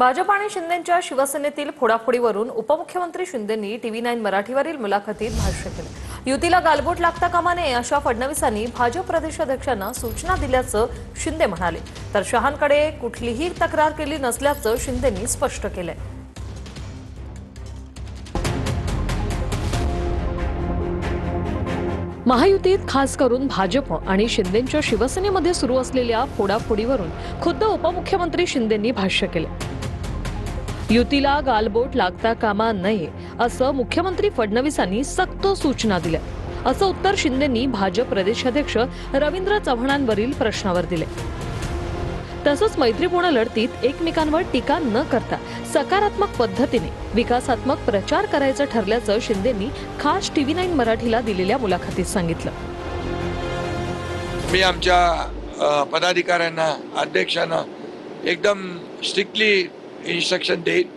भाजप आणि शिंदेंच्या शिवसेनेतील फोडाफोडीवरून उपमुख्यमंत्री शिंदेंनी TV9 मराठीवरील मुलाखतीत भाष्य केले। युतीला गालबोट लागता कामा नये अशा फडणवीसांनी भाजप प्रदेशाध्यक्षांना सूचना दिल्याचं शिंदे म्हणाले, तर शहांकडे कुठलीही तक्रार केली नसल्याचं शिंदेंनी स्पष्ट केलंय। महायुतीत खास करून भाजप आणि शिंदेंच्या शिवसेनेमध्ये सुरू असलेल्या फोडाफोडीवरून खुद्द उपमुख्यमंत्री शिंदेंनी भाष्य केले। युतीला गालबोट लागता कामा नये असं मुख्यमंत्री फडणवीसांनी सक्त सूचना दिल्या, असं उत्तर शिंदेंनी भाजप प्रदेशाध्यक्ष रवींद्र चव्हाणांवरील प्रश्नावर दिले। तसंच मैत्रीपूर्ण लढतीत एकमेकांवर टीका न करता सकारात्मक पद्धतीने विकासात्मक प्रचार करायचं ठरल्याचं शिंदेंनी खास TV9 मराठीला दिलेल्या मुलाखतीत सांगितलं। मी आमच्या पदाधिकाऱ्यांना अध्यक्षांना एकदम स्ट्रिक्टली इन्स्ट्रक्शन देईल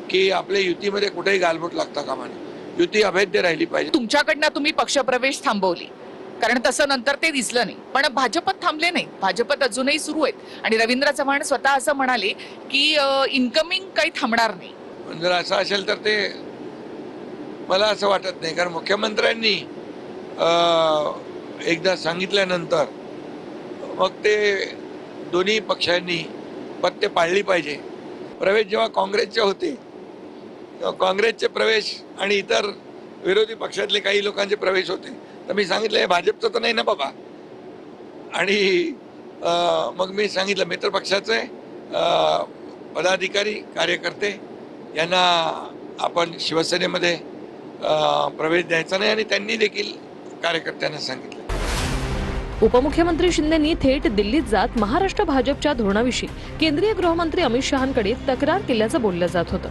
की आपल्या युतीमध्ये कुठेही गालबोट लागता कामा नये, युती अभेद्य राहिली पाहिजे। तुमच्याकडनं तुम्ही पक्षप्रवेश थांबवली, कारण तसं नंतर ते दिसलं नाही, पण भाजपत थांबले नाही, भाजपत अजूनही सुरू आहेत। आणि रवींद्र चव्हाण स्वतः असं म्हणाले की इनकमिंग काही थांबणार नाही। जर असं असेल तर ते मला असं वाटत नाही, कारण मुख्यमंत्र्यांनी एकदा सांगितल्यानंतर मग ते दोन्ही पक्षांनी पत्ते पाळली पाहिजे। प्रवेश जेव्हा काँग्रेसचे होते तेव्हा काँग्रेसचे प्रवेश आणि इतर विरोधी पक्षातले काही लोकांचे प्रवेश होते, तर मी सांगितलं हे भाजपचं तर नाही ना बाबा। आणि मग मी सांगितलं मित्र पक्षाचे पदाधिकारी कार्यकर्ते यांना आपण शिवसेनेमध्ये प्रवेश द्यायचा नाही, आणि त्यांनी देखील कार्यकर्त्यांना सांगितलं। उपमुख्यमंत्री शिंदेंनी थेट दिल्लीत जात महाराष्ट्र भाजपच्या धोरणाविषयी केंद्रीय गृहमंत्री अमित शहांकडे तक्रार केल्याचं बोललं जात होतं।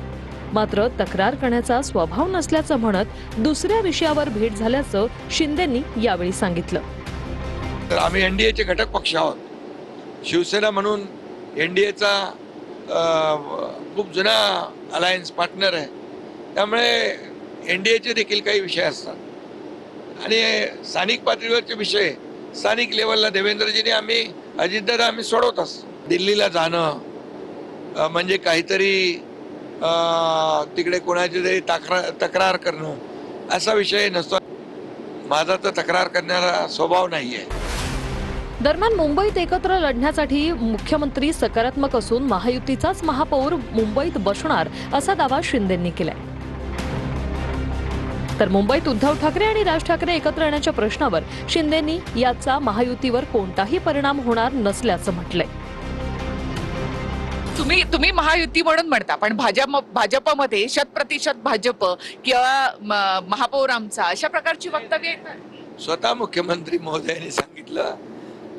मात्र तक्रार करण्याचा स्वभाव नसल्याचं म्हणत दुसऱ्या विषयावर भेट झाल्याचं शिंदेंनी यावेळी सांगितलं। तर आम्ही एनडीएचे घटक पक्ष आहोत, शिवसेना म्हणून एनडीएचा खूप जुना अलायन्स पार्टनर आहे, त्यामुळे एनडीएचे देखील काही विषय असतात आणि स्थानिक पातळीवरचे विषय स्थानिक लेवलला देवेंद्रजीने आम्ही सोडवत असतो। दिल्लीला जाणं म्हणजे काहीतरी तिकडे कोणाची तरी तक्रार करणं असा विषय नसतो। माझा तर तक्रार करणारा स्वभाव नाहीये। दरम्यान मुंबईत एकत्र लढण्यासाठी मुख्यमंत्री सकारात्मक असून महायुतीचाच महापौर मुंबईत बसणार असा दावा शिंदेंनी केलाय। तर मुंबईत उद्धव ठाकरे आणि राज ठाकरे एकत्र येण्याच्या प्रश्नावर शिंदेंनी याचा महायुतीवर कोणताही परिणाम होणार नसल्याचं म्हटलंय। तुम्ही महायुती म्हणून म्हणता, पण भाजपमध्ये 100% भाजप किंवा महापौर आमचा अशा प्रकारची वक्तव्य आहेत। स्वतः मुख्यमंत्री महोदयांनी सांगितलं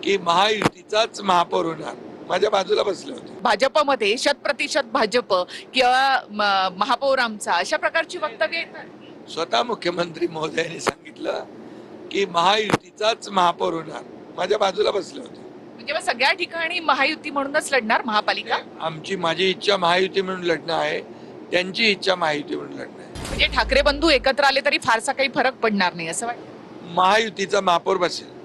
की महायुतीचाच महापौर होणार, माझ्या बाजूला बसले होते। भाजपमध्ये 100% भाजप किंवा महापौर आमचा अशा प्रकारची वक्तव्य आहेत। स्वतः मुख्यमंत्री महोदयांनी सांगितलं की महायुतीचाच महापौर होणार, माझ्या बाजूला बसले होते। म्हणजे मग सगळ्या ठिकाणी महायुती म्हणूनच लढणार महापालिका? माझी इच्छा महायुती म्हणून लढणं आहे, त्यांची इच्छा महायुती म्हणून लढणं आहे। म्हणजे ठाकरे बंधू एकत्र आले तरी फारसा काही फरक पडणार नाही असं वाटतं? महायुतीचा महापौर बसेल।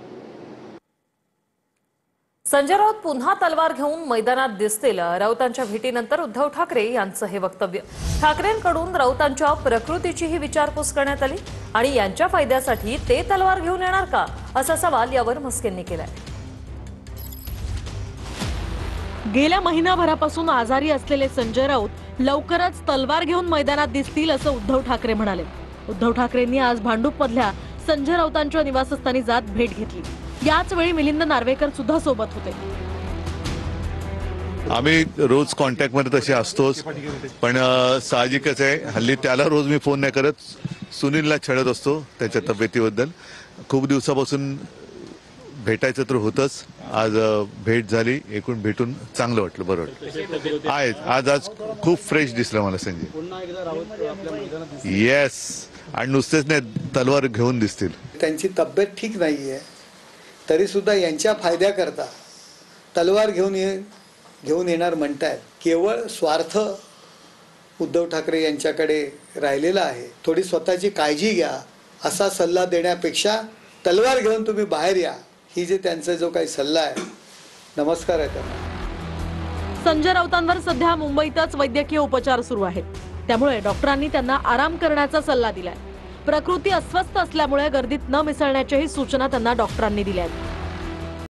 संजय राऊत पुन्हा तलवार घेऊन मैदानात दिसतील, राऊतांच्या भेटीनंतर उद्धव ठाकरे यांचं हे वक्तव्य। ठाकरेंकडून राऊतांच्या प्रकृतीचीही विचारपूस करण्यात आली आणि यांच्या फायद्यासाठी ते तलवार घेऊन येणार का असा सवाल यावर म्हस्केंनी केलाय। गेल्या महिनाभरापासून आजारी असलेले संजय राऊत लवकरच तलवार घेऊन मैदानात दिसतील असं उद्धव ठाकरे म्हणाले। उद्धव ठाकरेंनी आज भांडूपमधल्या संजय राऊतांच्या निवासस्थानी जात भेट घेतली। याच वेळी मिलिंद नार्वेकर सुद्धा सोबत होते। आम्ही रोज कॉन्टॅक्ट मध्ये तसे असतोच, पण साहजिकच आहे हल्ली त्याला रोज मी फोन नाही करत, सुनीलला छळत असतो त्याच्या तब्येतीबद्दल। खूप दिवसापासून भेटायचं तर होतंच, आज भेट झाली, एकूण भेटून चांगलं वाटलं, बरं वाटलं। आज खूप फ्रेश दिसलं मला संजय। येस, आणि नुसतेच नाही तलवार घेऊन दिसतील। त्यांची तब्येत ठीक नाहीये तरी सुद्धा यांच्या फायद्याकरता तलवार घेऊन येणार म्हणतायत। केवळ स्वार्थ उद्धव ठाकरे यांच्याकडे राहिलेला आहे। थोडी स्वतःची काळजी घ्या असा सल्ला देण्यापेक्षा तलवार घेऊन तुम्ही बाहेर या, ही जे त्यांचा जो काही सल्ला आहे, नमस्कार आहे त्यांना। संजय राऊतांवर सध्या मुंबईतच वैद्यकीय उपचार सुरू आहेत. त्यामुळे डॉक्टरांनी त्यांना आराम करण्याचा सल्ला दिलाय. प्रकृती अस्वस्थ असल्यामुळे गर्दीत न मिसळण्याच्याही सूचना त्यांना डॉक्टरांनी दिल्या आहेत.